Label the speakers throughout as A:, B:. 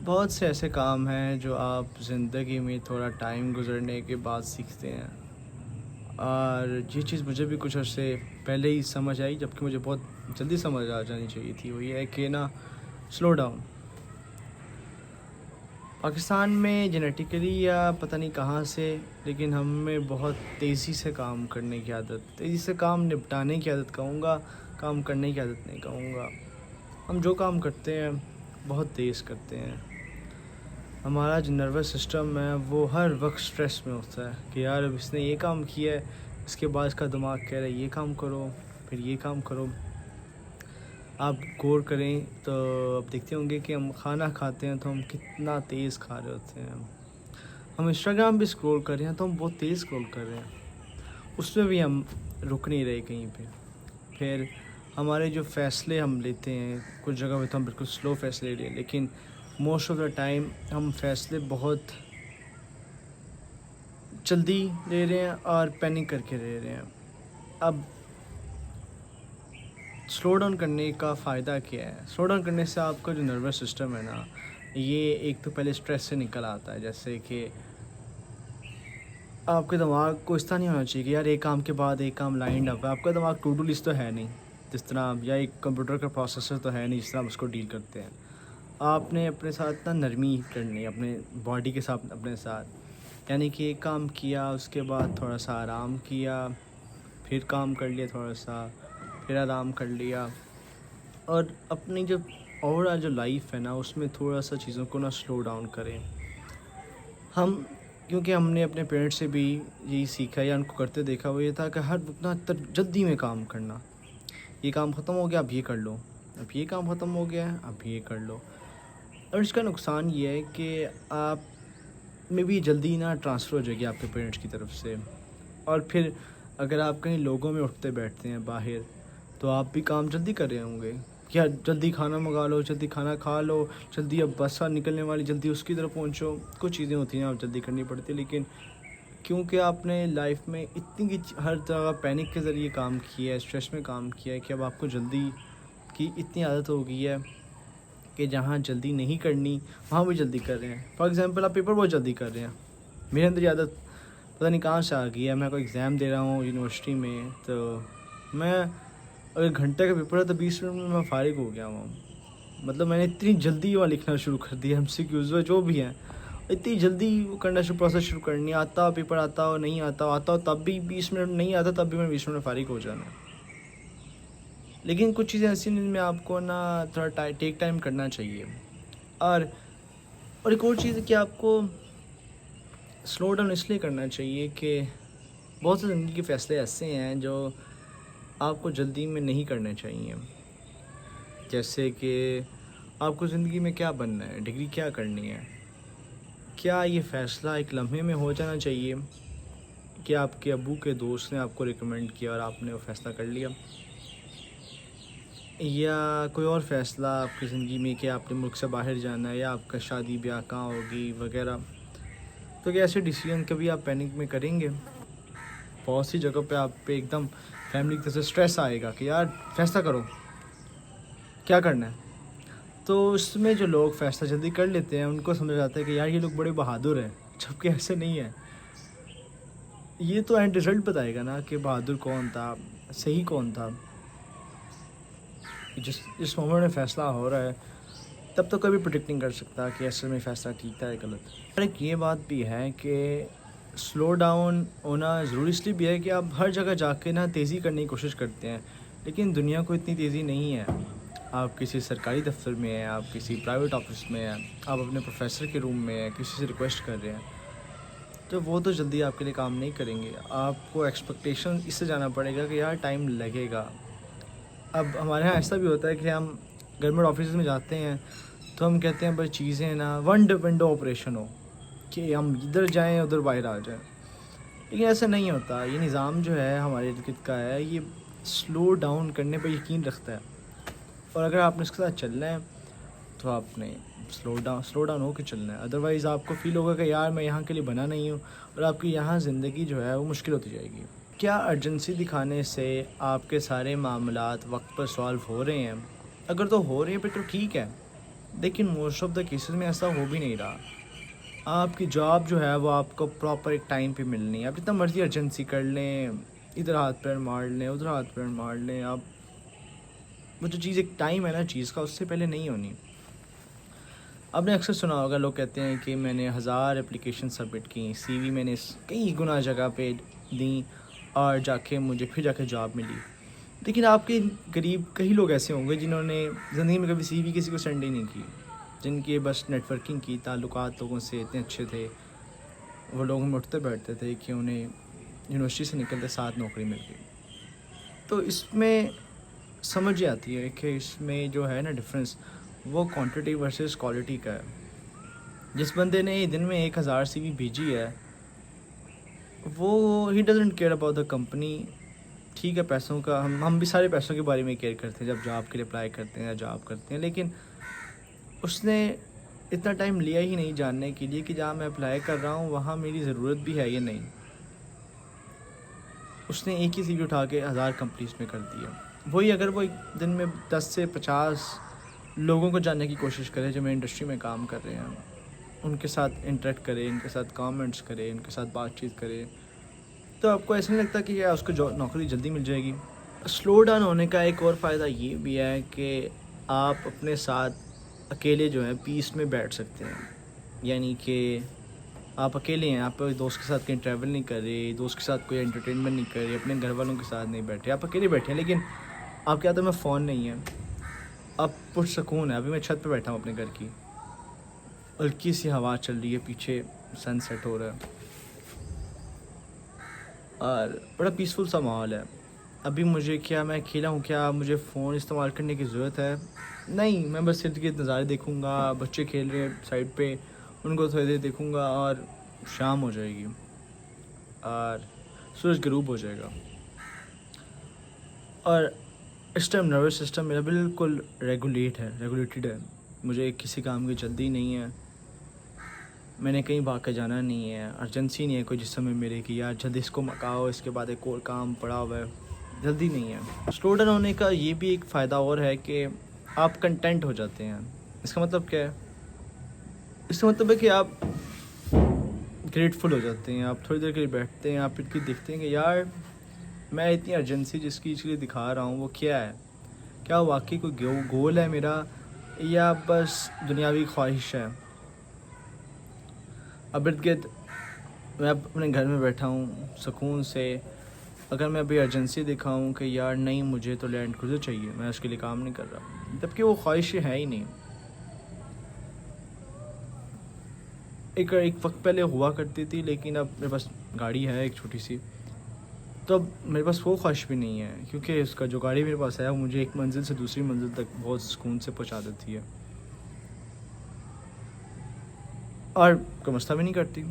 A: بہت سے ایسے کام ہیں جو آپ زندگی میں تھوڑا ٹائم گزرنے کے بعد سیکھتے ہیں، اور یہ چیز مجھے بھی کچھ عرصے پہلے ہی سمجھ آئی، جبکہ مجھے بہت جلدی سمجھ آ جانی چاہیے تھی۔ وہ یہ ہے کہ نا، سلو ڈاؤن۔ پاکستان میں جینیٹیکلی یا پتہ نہیں کہاں سے، لیکن ہم میں بہت تیزی سے کام کرنے کی عادت، تیزی سے کام نپٹانے کی عادت کہوں گا، کام کرنے کی عادت نہیں کہوں گا۔ ہم جو کام کرتے ہیں بہت تیز کرتے ہیں۔ ہمارا جو نروس سسٹم ہے وہ ہر وقت سٹریس میں ہوتا ہے کہ یار اب اس نے یہ کام کیا ہے، اس کے بعد اس کا دماغ کہہ رہا ہے یہ کام کرو، پھر یہ کام کرو۔ آپ غور کریں تو آپ دیکھتے ہوں گے کہ ہم کھانا کھاتے ہیں تو ہم کتنا تیز کھا رہے ہوتے ہیں۔ ہم انسٹاگرام بھی اسکرول کر رہے ہیں تو ہم بہت تیز اسکرول کر رہے ہیں، اس میں بھی ہم رک نہیں رہے کہیں پہ۔ پھر ہمارے جو فیصلے ہم لیتے ہیں، کچھ جگہ پہ تو ہم بالکل سلو فیصلے لے، لیکن موسٹ آف دا ٹائم ہم فیصلے بہت جلدی لے رہے ہیں اور پینک کر کے لے رہے ہیں۔ اب سلو ڈاؤن کرنے کا فائدہ کیا ہے؟ سلو ڈاؤن کرنے سے آپ کا جو نروس سسٹم ہے نا، یہ ایک تو پہلے سٹریس سے نکل آتا ہے۔ جیسے کہ آپ کے دماغ کو اس طرح نہیں ہونا چاہیے کہ یار ایک کام کے بعد ایک کام لائنڈ اپ ہے۔ آپ کا دماغ ٹو ڈو لسٹ تو ہے نہیں جس طرح، یا ایک کمپیوٹر کا پروسیسر تو ہے نہیں جس طرح آپ اس کو ڈیل کرتے ہیں۔ آپ نے اپنے ساتھ نا نرمی کرنی ہے، اپنے باڈی کے ساتھ، اپنے ساتھ، یعنی کہ ایک کام کیا، اس کے بعد تھوڑا سا آرام کیا، پھر کام کر لیا تھوڑا سا، پھر آرام کر لیا، اور اپنی جو اوور آل جو لائف ہے نا اس میں تھوڑا سا چیزوں کو نا سلو ڈاؤن کریں۔ کیونکہ ہم نے اپنے پیرنٹس سے بھی یہی سیکھا یا ان کو کرتے دیکھا، وہ یہ تھا کہ ہر وقت نا جلدی میں کام کرنا۔ یہ کام ختم ہو گیا اب یہ کر لو، اب یہ کام ختم ہو گیا ہے اب یہ کر لو۔ اور اس کا نقصان یہ ہے کہ آپ میں بھی جلدی نا ٹرانسفر ہو جائے گی آپ کے پیرنٹس کی طرف سے، اور پھر اگر آپ کہیں لوگوں میں اٹھتے بیٹھتے ہیں باہر تو آپ بھی کام جلدی کر رہے ہوں گے، کیا جلدی کھانا منگا لو، جلدی کھانا کھا لو، جلدی اب بس نکلنے والی، جلدی اس کی طرف پہنچو۔ کچھ چیزیں ہوتی ہیں آپ جلدی کرنی پڑتی ہے، لیکن کیونکہ آپ نے لائف میں اتنی ہر جگہ پینک کے ذریعے کام کیا ہے، اسٹریس میں کام کیا ہے، کہ اب آپ کو جلدی کی اتنی عادت ہو گئی ہے کہ جہاں جلدی نہیں کرنی وہاں بھی جلدی کر رہے ہیں۔ فار ایگزامپل آپ پیپر بہت جلدی کر رہے ہیں، میرے اندر یہ عادت پتہ نہیں کہاں سے آ گئی ہے۔ میں کوئی ایگزام دے رہا ہوں یونیورسٹی میں، تو میں اگر گھنٹے کا پیپر ہے تو 20 منٹ میں فارغ ہو گیا ہوں۔ مطلب میں نے اتنی جلدی وہ لکھنا شروع کر دیا، ایم سی کیوز جو بھی ہیں، اتنی جلدی وہ کرنا پروسیس شروع کرنی، آتا ہو پیپر، آتا ہو نہیں آتا ہو، آتا ہو تب بھی 20 منٹ، نہیں آتا تب بھی میں 20 منٹ میں فارغ ہو جانا۔ لیکن کچھ چیزیں ایسی ہیں جن میں آپ کو نا تھوڑا ٹیک ٹائم کرنا چاہیے۔ اور ایک اور چیز ہے کہ آپ کو سلو ڈاؤن اس لیے کرنا چاہیے کہ بہت سے زندگی کے فیصلے ایسے ہیں جو آپ کو جلدی میں نہیں کرنے چاہیے۔ جیسے کہ آپ کو زندگی میں کیا بننا ہے، ڈگری کیا کرنی ہے، کیا یہ فیصلہ ایک لمحے میں ہو جانا چاہیے کہ آپ کے ابو کے دوست نے آپ کو ریکمینڈ کیا اور آپ نے وہ فیصلہ کر لیا، یا کوئی اور فیصلہ آپ کی زندگی میں کہ آپ نے ملک سے باہر جانا ہے، یا آپ کا شادی بیاہ کہاں ہوگی وغیرہ۔ تو کہ ایسے ڈیسیجن کبھی آپ پینک میں کریں گے، بہت سی جگہ پہ آپ پہ ایک دم فیملی کی طرف سے اسٹریس آئے گا کہ یار فیصلہ کرو کیا کرنا ہے۔ تو اس میں جو لوگ فیصلہ جلدی کر لیتے ہیں ان کو سمجھ آتا ہے کہ یار یہ لوگ بڑے بہادر ہیں، جبکہ ایسے نہیں ہے۔ یہ تو اینڈ رزلٹ بتائے گا نا کہ بہادر کون تھا، صحیح کون تھا۔ جس مومنٹ میں فیصلہ ہو رہا ہے تب تو کبھی پریڈکٹ نہیں کر سکتا کہ اصل میں فیصلہ ٹھیک تھا یا غلط۔ اور ایک یہ بات بھی ہے کہ سلو ڈاؤن ہونا ضروری اس لیے بھی ہے کہ آپ ہر جگہ جا کے نا تیزی کرنے کی کوشش کرتے ہیں، لیکن دنیا کو اتنی تیزی نہیں ہے۔ آپ کسی سرکاری دفتر میں ہیں، آپ کسی پرائیویٹ آفس میں ہیں، آپ اپنے پروفیسر کے روم میں ہیں، کسی سے ریکویسٹ کر رہے ہیں، تو وہ تو جلدی آپ کے لیے کام نہیں کریں گے۔ آپ کو ایکسپیکٹیشن اس سے جانا پڑے گا کہ یار ٹائم لگے گا۔ اب ہمارے یہاں ایسا بھی ہوتا ہے کہ ہم گورنمنٹ آفیسز میں جاتے ہیں تو ہم کہتے ہیں بس چیزیں نا ونڈو آپریشن ہو، کہ ہم ادھر جائیں ادھر باہر آ جائیں، لیکن ایسا نہیں ہوتا۔ یہ نظام جو ہے ہمارے ارد گرد کا ہے، یہ سلو ڈاؤن کرنے پہ یقین رکھتا ہے، اور اگر آپ نے اس کے ساتھ چلنا ہے تو آپ نے سلو ڈاؤن ہو کے چلنا ہے۔ ادروائز آپ کو فیل ہوگا کہ یار میں یہاں کے لیے بنا نہیں ہوں، اور آپ کی یہاں زندگی جو ہے وہ مشکل ہوتی جائے گی۔ کیا ارجنسی دکھانے سے آپ کے سارے معاملات وقت پر سالو ہو رہے ہیں؟ اگر تو ہو رہے ہیں پھر تو ٹھیک ہے، لیکن موسٹ آف دا کیسز میں ایسا ہو بھی نہیں رہا. آپ کی جاب جو ہے وہ آپ کو پراپر ایک ٹائم پہ ملنی ہے. آپ جتنا مرضی ایجنسی کر لیں, ادھر ہاتھ پیر مار لیں, ادھر ہاتھ پیر مار لیں, آپ وہ جو چیز ایک ٹائم ہے نا چیز کا, اس سے پہلے نہیں ہونی. آپ نے اکثر سنا ہوگا لوگ کہتے ہیں کہ میں نے 1000 اپلیکیشن سبمٹ کی, سی وی میں نے کئی گنا جگہ پہ دیں اور جا کے مجھے پھر جا کے جاب ملی. لیکن آپ کے قریب کئی لوگ ایسے ہوں گے جنہوں نے زندگی میں کبھی سی وی کسی کو سینڈ ہی نہیں کی, جن کے بس نیٹ ورکنگ کی, تعلقات لوگوں سے اتنے اچھے تھے, وہ لوگوں میں اٹھتے بیٹھتے تھے کہ انہیں یونیورسٹی سے نکلتے ساتھ نوکری مل گئی. تو اس میں سمجھ آتی ہے کہ اس میں جو ہے نا ڈفرینس, وہ کوانٹٹی ورسز کوالٹی کا ہے. جس بندے نے دن میں 1000 سی وی بھیجی ہے, وہ he doesn't care about the company. ٹھیک ہے, پیسوں کا ہم بھی سارے پیسوں کے بارے میں کیئر کرتے ہیں جب جاب کے لیے اپلائی کرتے ہیں یا جاب کرتے ہیں, لیکن اس نے اتنا ٹائم لیا ہی نہیں جاننے کے لیے کہ جہاں میں اپلائی کر رہا ہوں وہاں میری ضرورت بھی ہے یا نہیں. اس نے ایک ہی سی وی اٹھا کے 1000 کمپنیز میں کر دیا. وہی اگر وہ ایک دن میں 10 سے 50 لوگوں کو جاننے کی کوشش کرے جو میں انڈسٹری میں کام کر رہے ہیں, ان کے ساتھ انٹریکٹ کرے, ان کے ساتھ کامنٹس کرے, ان کے ساتھ بات چیت کرے, تو آپ کو ایسا نہیں لگتا کہ اس کو نوکری جلدی مل جائے گی. سلو ڈاؤن ہونے کا ایک اور فائدہ یہ بھی ہے کہ آپ اپنے ساتھ اکیلے جو ہے پیس میں بیٹھ سکتے ہیں. یعنی کہ آپ اکیلے ہیں, آپ دوست کے ساتھ کہیں ٹریول نہیں کر رہے, دوست کے ساتھ کوئی انٹرٹینمنٹ نہیں کر رہے, اپنے گھر والوں کے ساتھ نہیں بیٹھے, آپ اکیلے بیٹھے ہیں. لیکن آپ کے ہاتھوں میں فون نہیں ہے, آپ پرسکون ہے. ابھی میں چھت پہ بیٹھا ہوں اپنے گھر کی, ہلکی سی ہوا چل رہی ہے, پیچھے سن سیٹ ہو رہا ہے اور بڑا پیسفل سا ماحول ہے. ابھی مجھے کیا, میں اکیلا ہوں, کیا مجھے فون استعمال کرنے کی ضرورت ہے؟ نہیں, میں بس ارد گرد نظارے دیکھوں گا, بچے کھیل رہے ہیں سائڈ پہ, ان کو تھوڑی دیر دیکھوں گا اور شام ہو جائے گی اور سورج غروب ہو جائے گا. اور اس ٹائم نروس سسٹم میرا بالکل ریگولیٹڈ ہے. مجھے کسی کام کی جلدی نہیں ہے, میں نے کہیں بھاگ کے جانا نہیں ہے, ارجنسی نہیں ہے کوئی جس میں میرے کی یار جلدی اس کو مکاؤ, اس کے بعد ایک اور کام پڑا ہوا ہے, جلدی نہیں ہے. سلو ڈاؤن ہونے کا یہ بھی ایک فائدہ اور ہے کہ آپ کنٹینٹ ہو جاتے ہیں. اس کا مطلب کیا ہے؟ اس کا مطلب ہے کہ آپ گریٹفل ہو جاتے ہیں. آپ تھوڑی دیر کے لیے بیٹھتے ہیں, آپ پھر دیکھتے ہیں کہ یار میں اتنی ارجنسی جس کی اس کے لیے دکھا رہا ہوں وہ کیا ہے, کیا واقعی کوئی گول ہے میرا یا بس دنیاوی خواہش ہے. اب ارد گرد میں اپنے گھر میں بیٹھا ہوں سکون سے, اگر میں ابھی ارجنسی دکھاؤں کہ یار نہیں مجھے تو لینڈ کروزر چاہیے, میں اس کے لیے کام نہیں کر رہا, جب کہ وہ خواہشیں ہے ہی نہیں. ایک وقت پہلے ہوا کرتی تھی, لیکن اب میرے پاس گاڑی ہے ایک چھوٹی سی, تو اب میرے پاس وہ خواہش بھی نہیں ہے, کیونکہ اس کا جو گاڑی میرے پاس ہے وہ مجھے ایک منزل سے دوسری منزل تک بہت سکون سے پہنچا دیتی ہے اور کوئی مسئلہ بھی نہیں کرتی.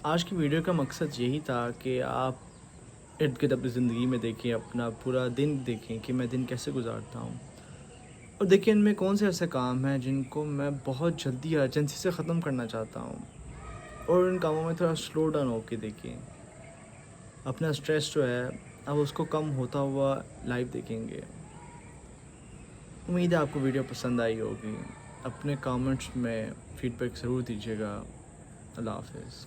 A: آج کی ویڈیو کا مقصد یہی تھا کہ آپ ارد گرد اپنی زندگی میں دیکھیں, اپنا پورا دن دیکھیں کہ میں دن کیسے گزارتا ہوں, اور دیکھیں ان میں کون سے ایسے کام ہیں جن کو میں بہت جلدی ارجنسی سے ختم کرنا چاہتا ہوں, اور ان کاموں میں تھوڑا سلو ڈاؤن ہو کے دیکھیں. اپنا اسٹریس جو ہے اب اس کو کم ہوتا ہوا لائیو دیکھیں گے. امید ہے آپ کو ویڈیو پسند آئی ہوگی. اپنے کامنٹس میں فیڈ بیک ضرور دیجیے گا. اللہ حافظ.